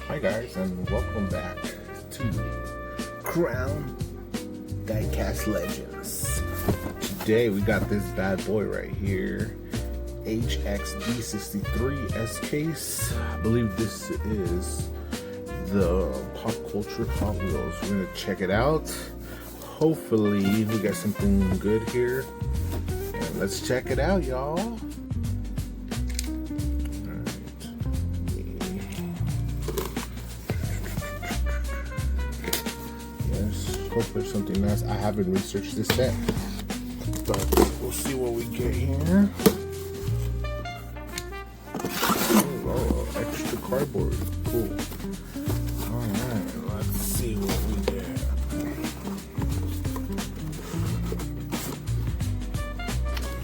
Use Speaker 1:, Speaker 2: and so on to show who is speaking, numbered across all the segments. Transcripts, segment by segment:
Speaker 1: Hi guys, and welcome back to Crown Diecast Legends. Today we got this bad boy right here, HXD63 S case. I believe this is the Pop Culture Hot Wheels. We're gonna check it out. Hopefully we got something good here. And let's check it out, y'all. Hope there's something nice. I haven't researched this set, but we'll see what we get here. Oh, extra cardboard. Cool. Alright, let's see what we get.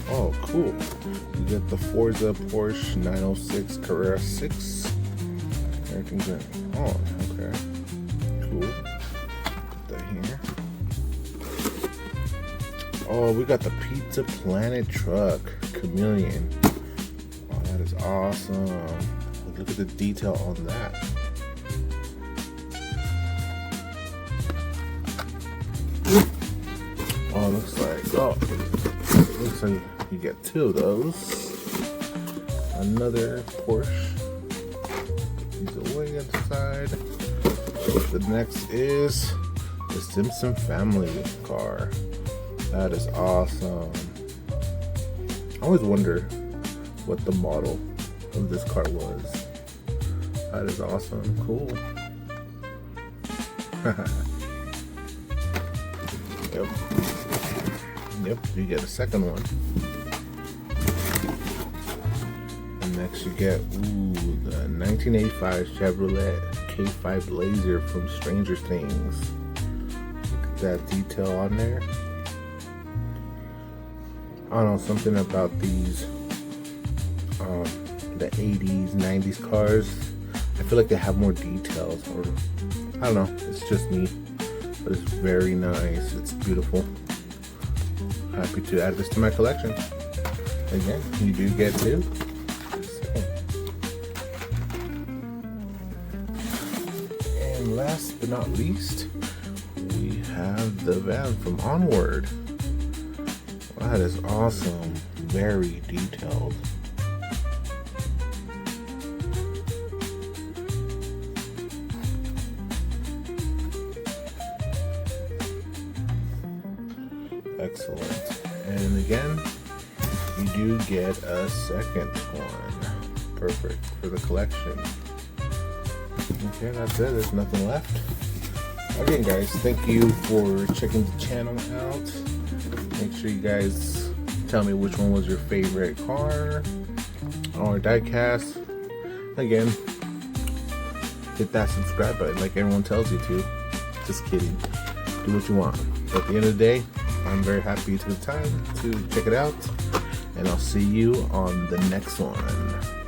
Speaker 1: Oh, cool. You get the Forza Porsche 906 Carrera 6. Everything's in. Oh, okay. Cool. Here. Oh, we got the Pizza Planet truck Chameleon. Oh, that is awesome. Look at the detail on that. Oh, looks like you get two of those. Another Porsche. He's away inside. The next is the Simpsons Family Car. That is awesome. I always wonder what the model of this car was. That is awesome. Cool. Yep, you get a second one. And next you get, the 1985 Chevrolet K5 Blazer from Stranger Things. That detail on there. I don't know, something about these the 80s 90s cars, I feel like they have more details, or I don't know, it's just me, but it's very nice. It's beautiful. Happy to add this to my collection. Again, you do get two. And last but not least, we have the van from Onward. That is awesome. Very detailed. Excellent. And again, you do get a second one. Perfect for the collection. Okay, that's it. There's nothing left. Again, guys, thank you for checking the channel out. Make sure you guys tell me which one was your favorite car or diecast. Again, hit that subscribe button like everyone tells you to. Just kidding. Do what you want. But at the end of the day, I'm very happy you took the time to check it out. And I'll see you on the next one.